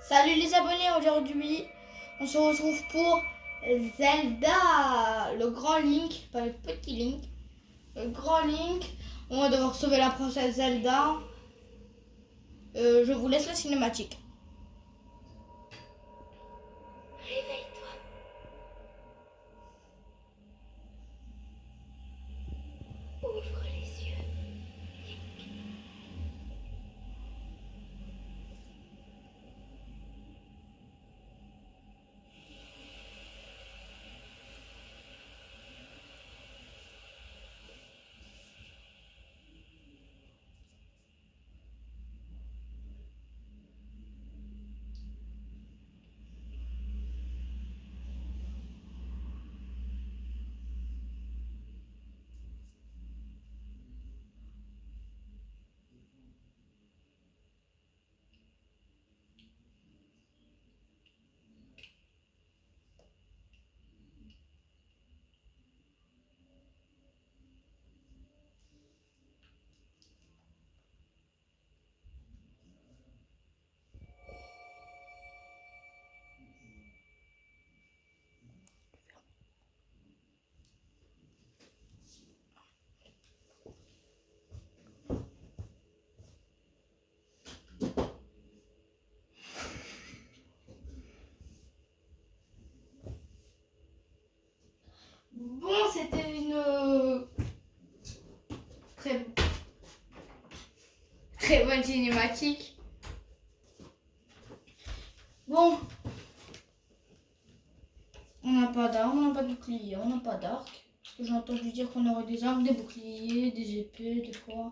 Salut les abonnés, aujourd'hui on se retrouve pour Zelda, le grand Link, pas le petit Link, le grand Link. On va devoir sauver la princesse Zelda. Je vous laisse la cinématique. Réveille-toi. Ouvre les yeux. Bon, c'était une très très bonne cinématique. Bon, on n'a pas d'armes, on n'a pas de bouclier, on n'a pas d'arc. Parce que j'ai entendu dire qu'on aurait des armes, des boucliers, des épées, des quoi.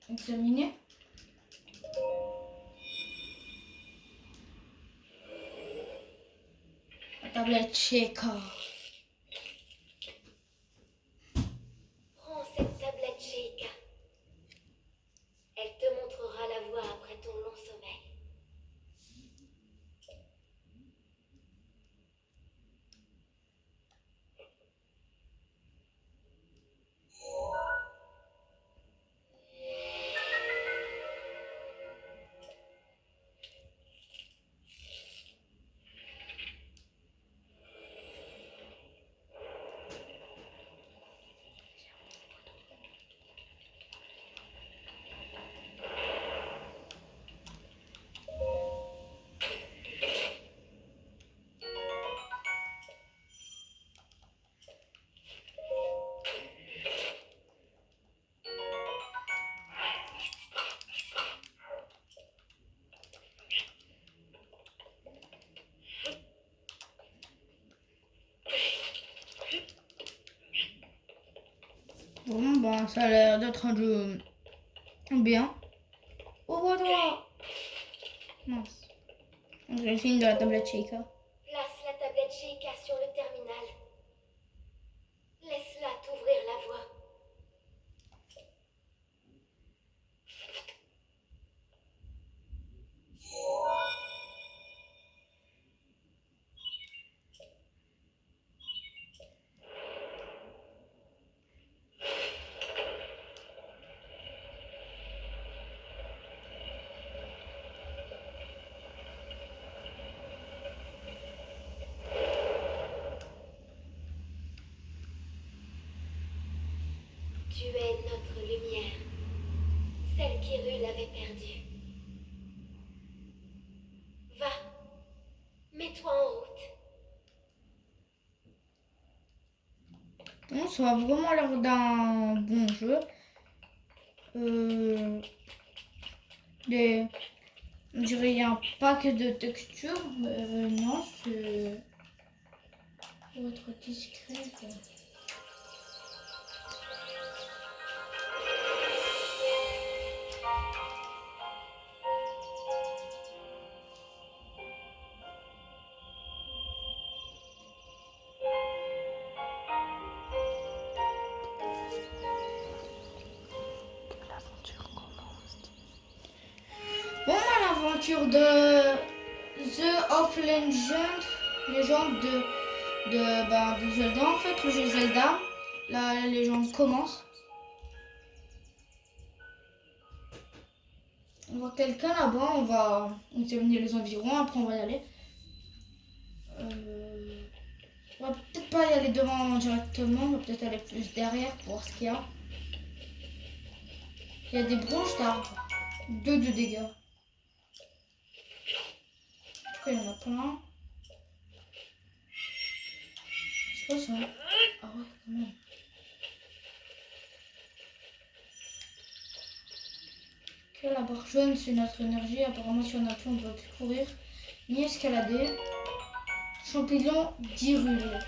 Examiner. La tablette Sheikah. Prends cette tablette Sheikah. Elle te montrera la voie après ton long sommeil. Bon, bah, ça a l'air d'être un jeu bien. Ouvre-toi! Mince. C'est le film de la tablette Sheikah. Place la tablette Sheikah sur le terminal. Laisse-la t'ouvrir la voie. Tu es notre lumière, celle qu'Hyrule avait perdue. Va, mets-toi en route. Bon, ça a vraiment l'air d'un bon jeu. On dirait qu'il y a un pack de textures. Non, c'est pour être discret, quoi. Bon, l'aventure de The of Legend, légende de Zelda, en fait, le jeu Zelda, la légende commence. On voit quelqu'un là-bas, on va examiner les environs, après on va y aller. On va peut-être pas y aller devant directement, on va peut-être aller plus derrière pour voir ce qu'il y a. Il y a des branches d'arbres, 2 de dégâts. En tout cas, il y en a plein. C'est quoi ça? Ah ouais, quand même. Ok, la barre jaune, c'est notre énergie. Apparemment, si on a plus, on ne peut plus courir ni escalader. Champignon d'Hyrule.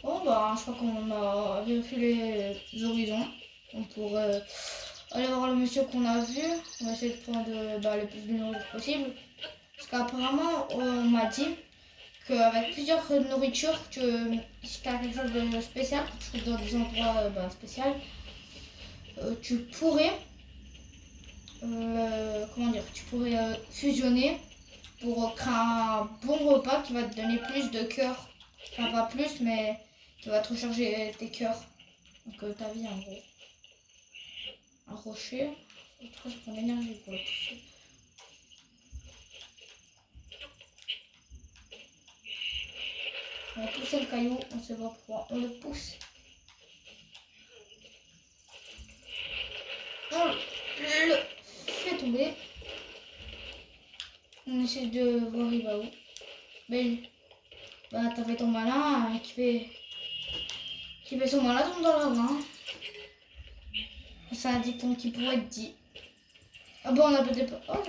Bon, bah, je crois qu'on a vérifié les horizons. On pourrait aller voir le monsieur qu'on a vu. On va essayer de prendre le plus de nourriture possible. Parce qu'apparemment, on m'a dit qu'avec plusieurs nourritures, que si tu as quelque chose de spécial, que tu trouves dans des endroits spéciaux, tu pourrais, tu pourrais fusionner pour créer un bon repas qui va te donner plus de cœurs. Enfin, pas plus, mais qui va te recharger tes cœurs. Donc, ta vie en gros. Un rocher. En tout cas, ça prend de l'énergie pour le pousser. On va pousser le caillou, on ne sait pas pourquoi. On le pousse. On le fait tomber. On essaie de voir il va où. Mais t'as fait ton malin qui fait son malin tombe dans la main. C'est un dicton qui pourrait être dit. Ah bon, on a peut-être pas. Oh,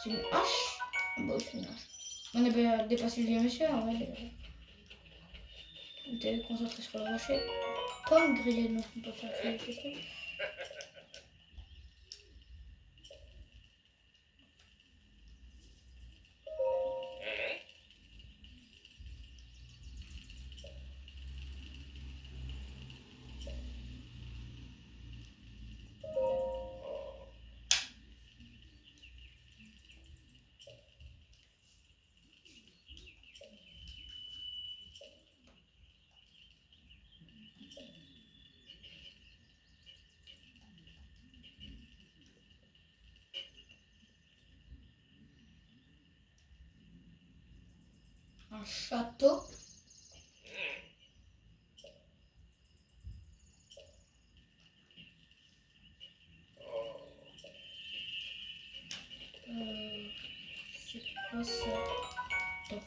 c'est une hache. Ah bon, c'est une hache. On a dépassé le vieux monsieur. Ouais. On était concentré sur le rocher. Pomme grillée, donc on peut faire des questions. Un château. C'est quoi ça? Torche.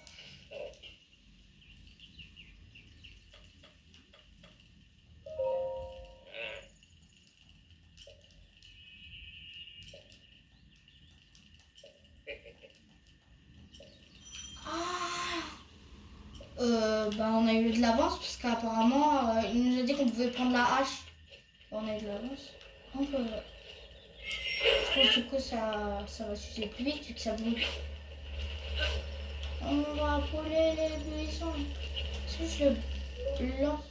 On a eu de l'avance parce qu'apparemment il nous a dit qu'on pouvait prendre la hache. On a eu de l'avance. On peut. Je pense que du coup ça va s'user plus vite vu que ça brûle. On va brûler les buissons. Si je le lance.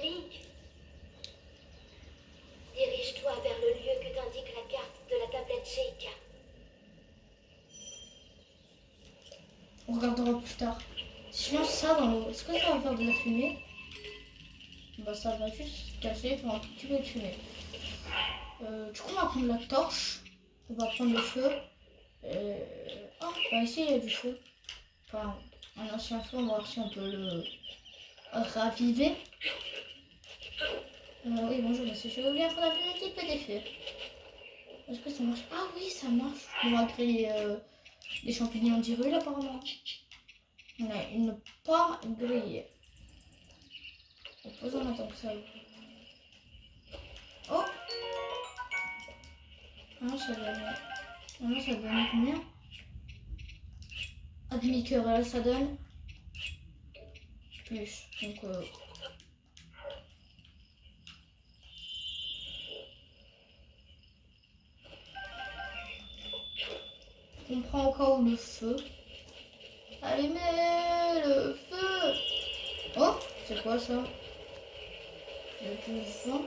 Link, dirige-toi vers le lieu que t'indique la carte de la tablette Sheikah. On regardera plus tard. Si je lance ça dans l'eau, est-ce que ça va faire de la fumée? Bah ça va juste casser pour un petit peu de fumée. Du coup on va prendre la torche. On va prendre le feu. Bah ici il y a du feu. Enfin un ancien feu, on va voir si on peut le raviver. Oui bonjour monsieur, je veux bien prendre un petit peu des feux. Est-ce que ça marche? Ah oui ça marche. On va créer des champignons d'Hyrule apparemment. On a une pomme grillée. On pose en attendant que ça ouvre. Oh! Ça donne combien? À demi-cœur, là ça donne plus. Donc on prend au cas où le feu. Allumez le feu! Oh! C'est quoi ça? Il y a du vent.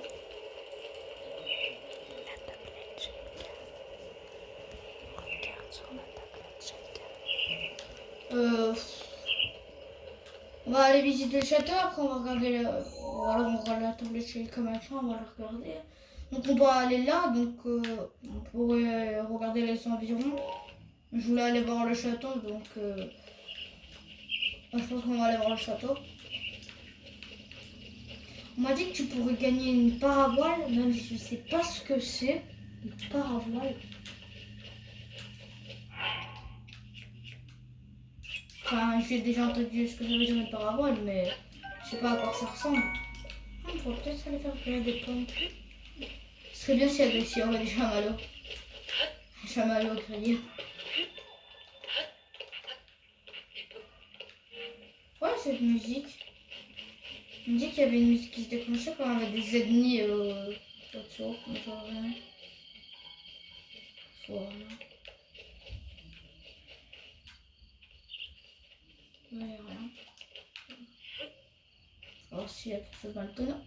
On On va aller visiter le château, après on va regarder voilà, on regarde la tablette chez le commerçant, on va la regarder. Donc on doit aller là, donc on pourrait regarder les environs. Je voulais aller voir le château, donc je pense qu'on va aller voir le château. On m'a dit que tu pourrais gagner une paravoile, même si je sais pas ce que c'est. Une paravoile. Enfin, j'ai déjà entendu ce que ça veut dire une paravoile, mais je sais pas à quoi ça ressemble. On pourrait peut-être aller faire griller des pommes. Ce serait bien s'il y aurait des chamallows. Des chamallows grillés. Ouais, cette musique. On me dit qu'il y avait une musique qui se déclenchait quand on avait des ennemis autour. Mais je vois rien. Je vois rien. Ouais, y a rien. Je vais voir s'il y a quelque chose dans le tonneau.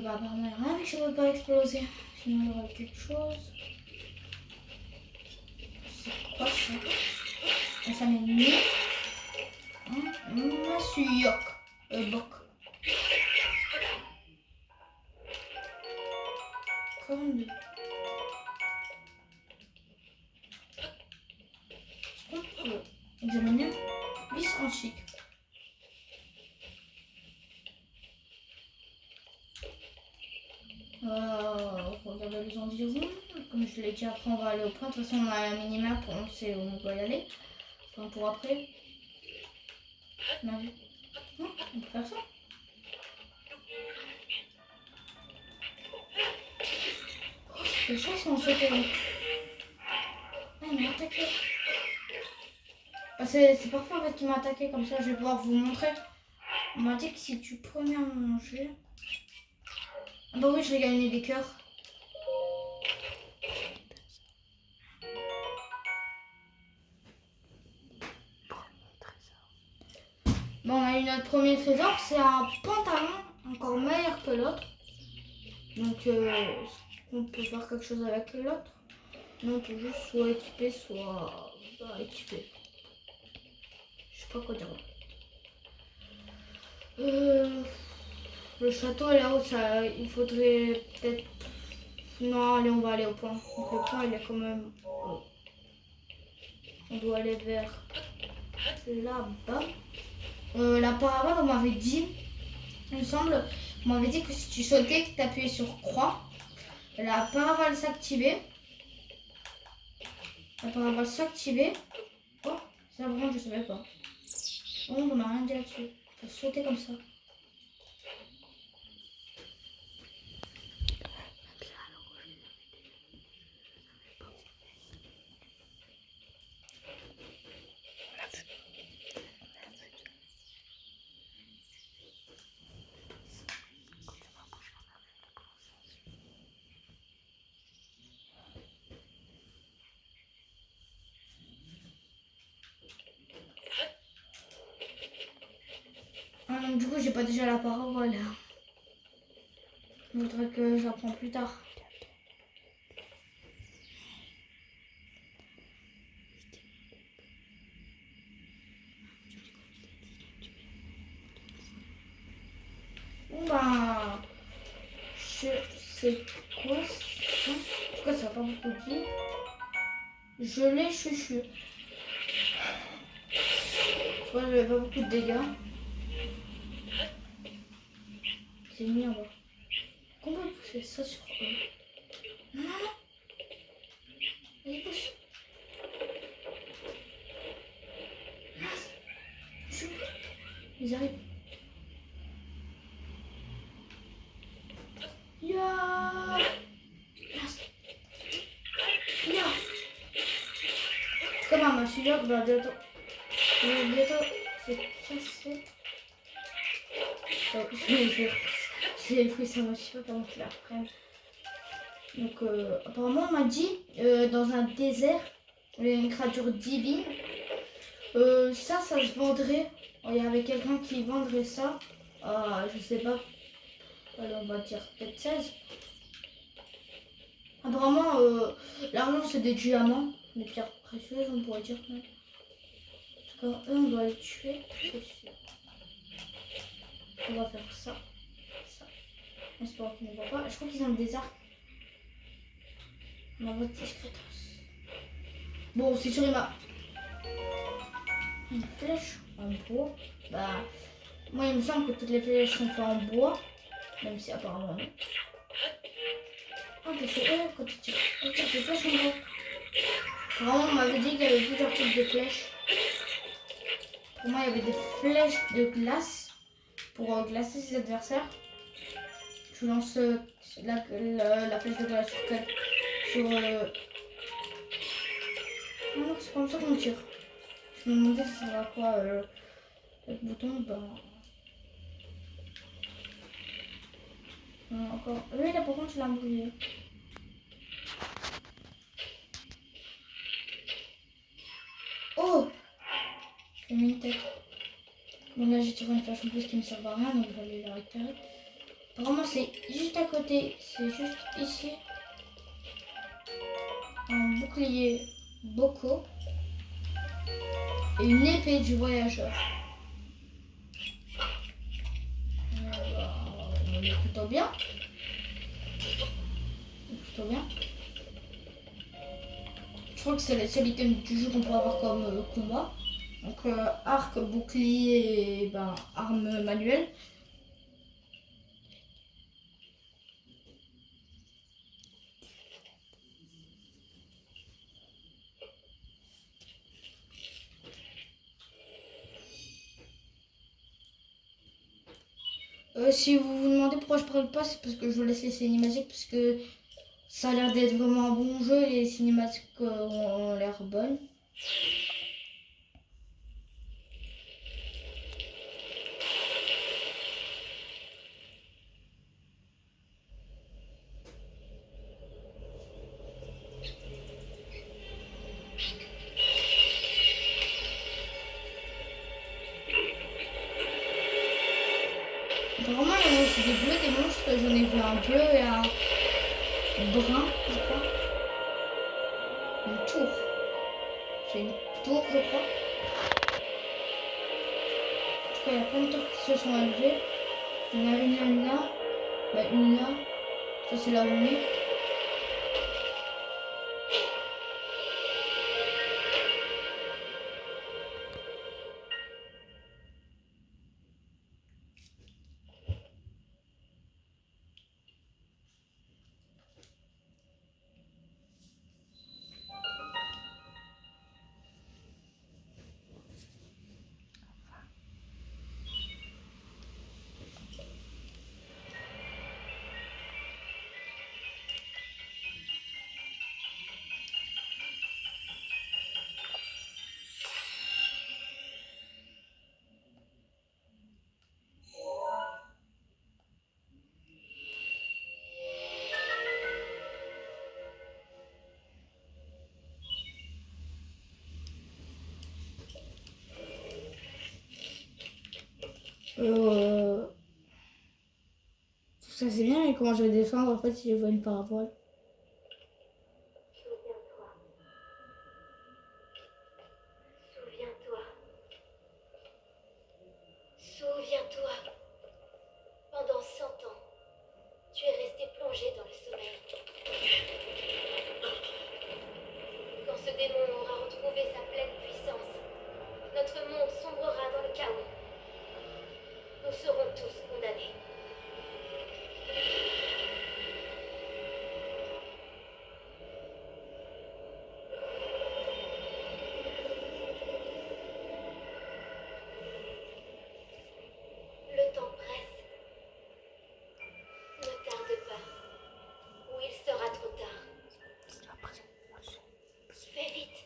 Bah apparemment il n'y a rien vu que ça ne veut pas exploser. Sinon il y aurait quelque chose. C'est quoi ça? Ah, ça m'est mis. Masuyok. Bok. Comme est-ce qu'on peut examiner? Vis en chic. Regarder les environs. Comme je l'ai dit, après on va aller au point. De toute façon, on a un minimap, on sait où on doit y aller. Enfin, pour après. On a vu. Non, on peut faire ça. Oh, c'est ça si on sautait. Ah, il m'a attaqué. Bah, c'est parfait en fait qu'il m'a attaqué, comme ça je vais pouvoir vous montrer. On m'a dit que si tu prenais à manger. Ah bah oui, j'ai gagné des cœurs. Bon, on a eu notre premier trésor, c'est un pantalon, encore meilleur que l'autre. Donc, on peut faire quelque chose avec l'autre. Non, on peut juste soit équiper, soit équiper. Je sais pas quoi dire. Le château est là-haut, ça, il faudrait peut-être... Non, allez, on va aller au point. Donc le point, il est quand même... On doit aller vers là-bas. La parabole, on m'avait dit, il me semble, on m'avait dit que si tu sautais, que tu appuyais sur croix, la parabole s'activait. La parabole s'activait. Oh, ça vraiment, je savais pas. Oh, on m'a rien dit là-dessus. Faut sauter comme ça. Ah, donc du coup, j'ai pas déjà la parabole. Il faudrait que j'apprends plus tard. Bon bah, c'est quoi ça? En tout cas, ça n'a pas beaucoup dit. Je l'ai chuchu. Je crois que j'avais pas beaucoup de dégâts. C'est mis en bas. Comment on fait ça sur eux? Non, non, non. Allez, pousse. Mince. Chou. Ils arrivent. Ya. Mince. Ya. C'est comme un machilleur qui va bientôt. Bientôt. C'est cassé. J'ai pris sa machilleur pendant qu'il la reprenne. Donc, apparemment, on m'a dit, dans un désert, il y a une créature divine. Ça se vendrait. Il y avait quelqu'un qui vendrait ça. Je sais pas. Allez, on va dire peut-être 16. Apparemment, l'argent c'est des diamants, des pierres précieuses, on pourrait dire. D'accord, eux, on doit les tuer, c'est sûr. On va faire ça. Ça. J'espère qu'ils ne voient pas. Je crois qu'ils ont des arcs. On va voter discretos. Bon, c'est sûr, il m'a. Une flèche en bois. Bah, moi, il me semble que toutes les flèches sont faites en bois. Même si apparemment non. Ah, mais c'est eux quand tu tires. Oh, tiens, des flèches en bois. Vraiment, on m'avait dit qu'il y avait plusieurs types de flèches. Pour moi, il y avait des flèches de glace pour glacer ses adversaires. Tu lances la flèche de glace sur quel. Sur. Non, c'est comme ça qu'on tire. Je me demandais ça sert à quoi le bouton. Ben. Encore. Lui, là, par contre, je l'ai embrouillé. Oh! J'ai mis une tête. Bon, là, j'ai tiré une flèche en plus qui ne sert à rien, donc je vais aller la récupérer. Apparemment, c'est juste à côté. C'est juste ici. Un bouclier Boko. Et une épée du voyageur. On est plutôt bien. Plutôt bien. Je crois que c'est le seul item du jeu qu'on peut avoir comme combat. Donc arc, bouclier et ben, arme manuelle. Si vous vous demandez pourquoi je parle pas, c'est parce que je vous laisse les cinématiques, parce que ça a l'air d'être vraiment un bon jeu, les cinématiques ont l'air bonnes. Apparemment, il y a aussi des bleus, des monstres. J'en ai vu un bleu et un brun, je crois. Une tour. C'est une tour, je crois. En tout cas, il y a plein de tours qui se sont élevées. Il y en a une là, bah, une là. Ça, c'est là où on est. Tout ça, c'est bien, mais comment je vais descendre en fait si je vois une parabole? Souviens-toi. Souviens-toi. Souviens-toi. Pendant 100 ans, tu es resté plongé dans le sommeil. Quand ce démon aura retrouvé sa pleine puissance, notre monde sombrera dans le chaos. Nous serons tous condamnés. Le temps presse. Ne tarde pas, ou il sera trop tard. Fais vite.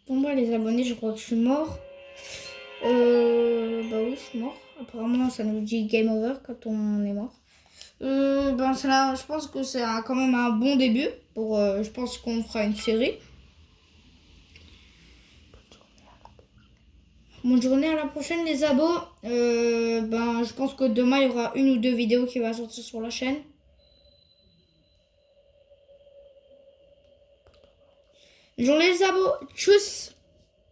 Bon, moi, les abonnés, je crois que je suis mort. Bah oui, je suis mort. Apparemment, ça nous dit game over quand on est mort. Ben, je pense que c'est quand même un bon début. Je pense qu'on fera une série. Bonne journée, à la prochaine les abos. Je pense que demain il y aura une ou deux vidéos qui vont sortir sur la chaîne. Bonne journée les abos. Tchuss.